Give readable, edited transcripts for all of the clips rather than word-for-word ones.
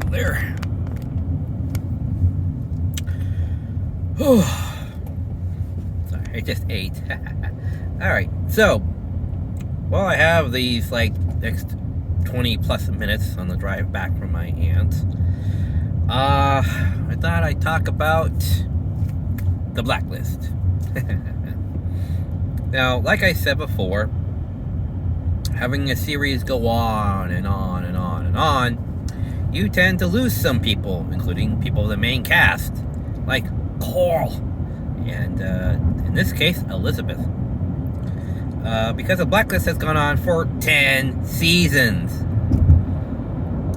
there. Sorry, I just ate. Alright, so while I have these next 20 plus minutes on the drive back from my aunt, I thought I'd talk about The Blacklist. Now, like I said before, having a series go on and on and on and on, you tend to lose some people, including people of the main cast, like Carl, and in this case, Elizabeth. Because The Blacklist has gone on for 10 seasons.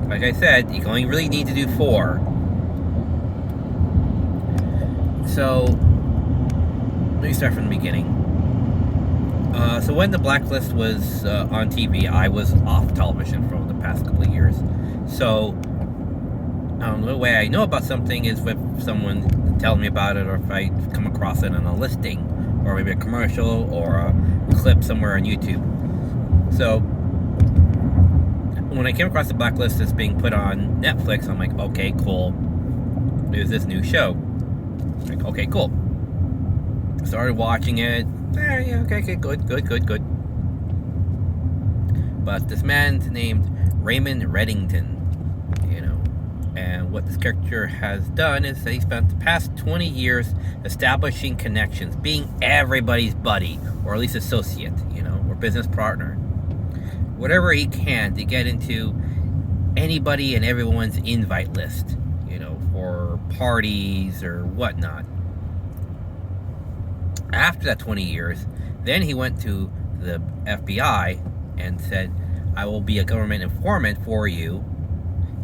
Like I said, you only really need to do 4. So, let me start from the beginning. So when The Blacklist was on TV, I was off television for the past couple of years. So, the way I know about something is with someone telling me about it, or if I come across it on a listing, or maybe a commercial, or a clip somewhere on YouTube. So, when I came across The Blacklist as being put on Netflix, I'm like, okay, cool. There's this new show. Like, okay, cool. Started watching it. Yeah, okay, good. But this man's named Raymond Reddington, and what this character has done is that he spent the past 20 years establishing connections, being everybody's buddy, or at least associate, or business partner. Whatever he can to get into anybody and everyone's invite list, for parties or whatnot. After that 20 years, then he went to the FBI and said, I will be a government informant for you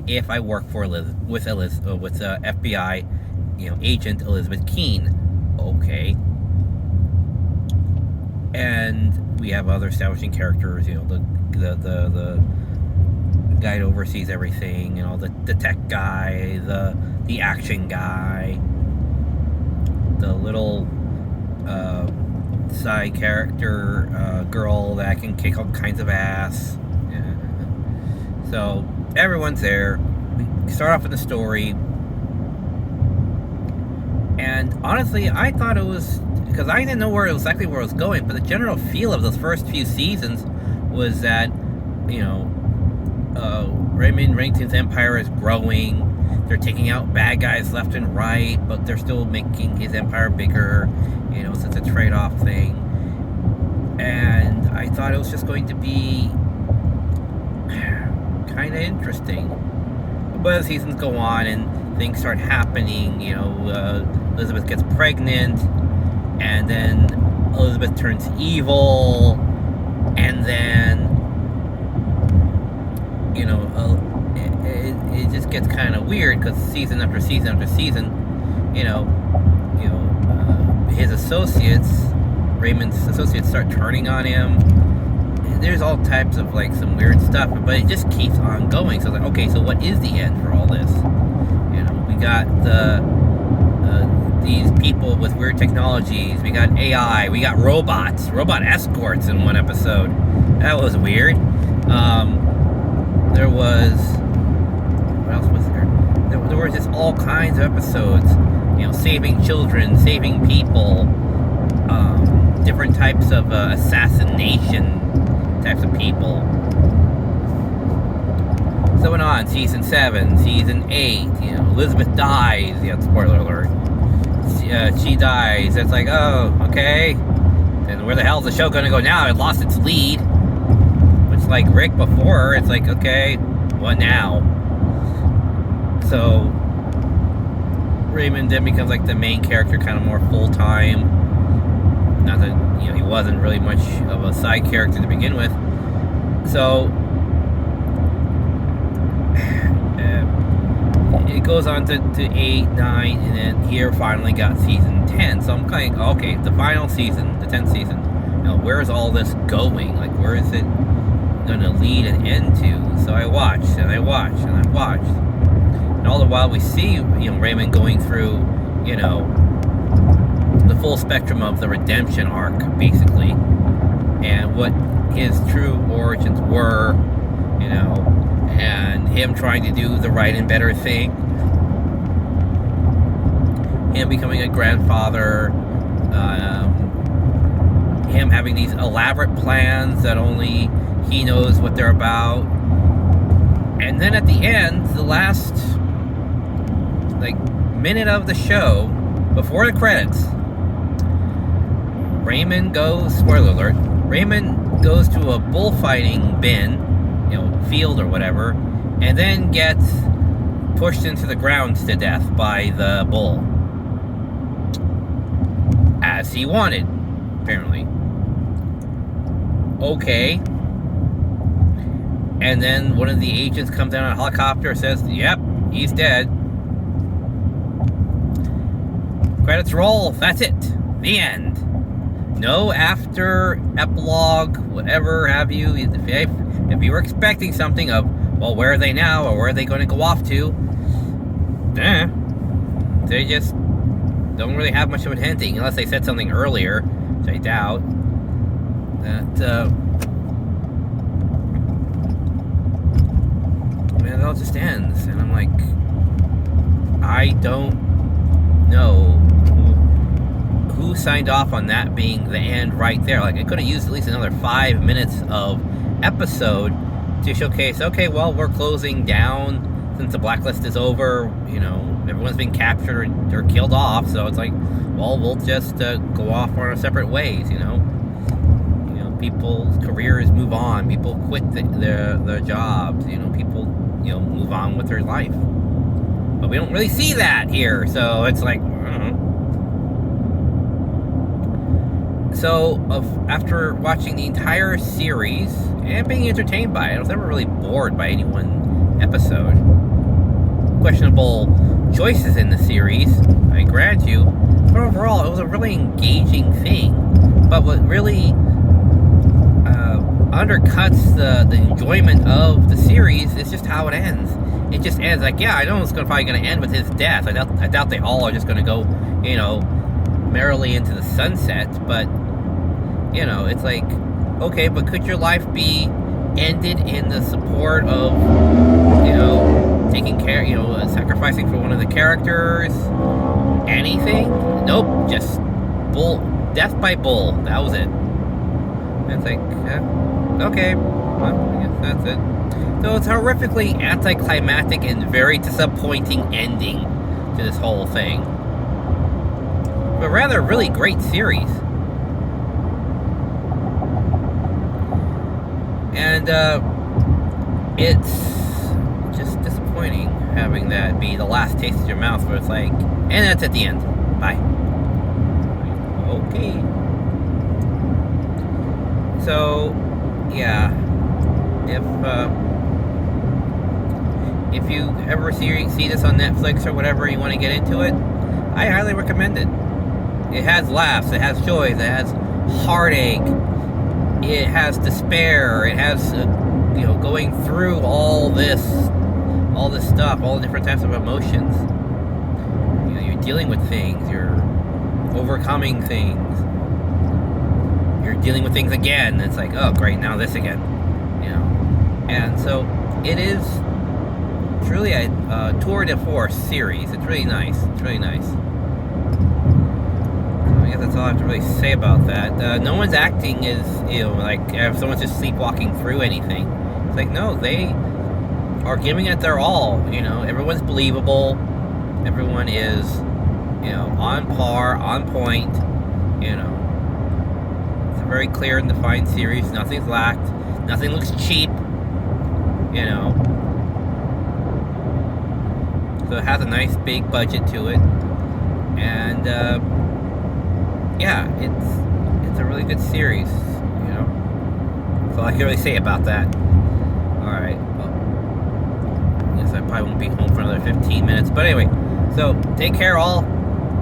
if I work for with FBI, agent Elizabeth Keene. Okay. And we have other establishing characters, the guy that oversees everything, the tech guy, the action guy, the little side character girl that can kick all kinds of ass. Yeah. So everyone's there. We start off with the story, and honestly, I thought it was, because I didn't know exactly where it was going, but the general feel of those first few seasons was that, Raymond Reddington's empire is growing. They're taking out bad guys left and right, but they're still making his empire bigger. So it's a trade-off thing. And I thought it was just going to be kind of interesting. But as seasons go on and things start happening, Elizabeth gets pregnant, and then Elizabeth turns evil, and then, it just gets kind of weird, because season after season after season, his associates, Raymond's associates, start turning on him. There's all types of some weird stuff, but it just keeps on going. So okay, so what is the end for all this? We got these people with weird technologies. We got AI. We got robot escorts in one episode. That was weird. There was, what else was there? There were just all kinds of episodes. Saving children, saving people, different types of assassination types of people. So went on, season 7, season 8, Elizabeth dies, spoiler alert. She dies. It's like, oh, okay. Then where the hell is the show gonna go now? It lost its lead. It's like Rick before, it's like, okay, what now? So Raymond then becomes the main character, kind of more full-time. Not that, he wasn't really much of a side character to begin with. So it goes on to 8, 9, and then here finally got season 10. So I'm kind of, okay, the final season, the 10th season. Where's all this going? Where is it going to lead and end to? So I watched, and I watched, and I watched. And all the while we see, Raymond going through, the full spectrum of the redemption arc, basically, and what his true origins were, and him trying to do the right and better thing, him becoming a grandfather, him having these elaborate plans that only he knows what they're about. And then at the end, the last minute of the show, before the credits, Raymond goes, spoiler alert, Raymond goes to a bullfighting bin, field or whatever, and then gets pushed into the ground to death by the bull. As he wanted, apparently. Okay. And then one of the agents comes down on a helicopter and says, yep, he's dead. Credits roll. That's it. The end. No after, epilogue, whatever have you. If you were expecting something of, well, where are they now, or where are they going to go off to? They just don't really have much of an hinting, unless they said something earlier, which I doubt. That, it all just ends, and I'm like, I don't know who signed off on that being the end right there. Like, I could have used at least another 5 minutes of episode to showcase, okay, well, we're closing down since the blacklist is over, everyone's been captured or killed off, so it's like, well, we'll just go off on our separate ways, people's careers move on, people quit their jobs, people, move on with their life. But we don't really see that here, so it's like, I don't know. So, after watching the entire series, and being entertained by it, I was never really bored by any one episode. Questionable choices in the series, I grant you, but overall, it was a really engaging thing. But what really undercuts the enjoyment of the series is just how it ends. It just ends like, yeah, I know it's probably going to end with his death. I doubt they all are just going to go, merrily into the sunset. But, it's like, okay, but could your life be ended in the support of, taking care, sacrificing for one of the characters? Anything? Nope, just death by bull. That was it. And it's like, okay, well, I guess that's it. So it's a horrifically anticlimactic and very disappointing ending to this whole thing. But rather, really great series. And it's just disappointing having that be the last taste in your mouth, where it's like, and that's at the end. Bye. Okay. So, yeah. If you ever see this on Netflix or whatever, you want to get into it, I highly recommend it. It has laughs, it has joys, it has heartache, it has despair, it has going through all this stuff, all the different types of emotions. You're dealing with things, you're overcoming things, you're dealing with things again. It's like, oh great, now this again. And so it's really a tour de force series. It's really nice. So I guess that's all I have to really say about that. No one's acting is, like if someone's just sleepwalking through anything. It's like, no, they are giving it their all. Everyone's believable. Everyone is, on par, on point. It's a very clear and defined series. Nothing's lacked. Nothing looks cheap. So it has a nice big budget to it, and yeah, it's a really good series. That's all I can really say about that. All right, well, I guess I probably won't be home for another 15 minutes, but anyway, so take care all,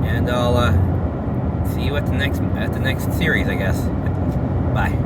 and I'll see you at the next series, I guess. Bye.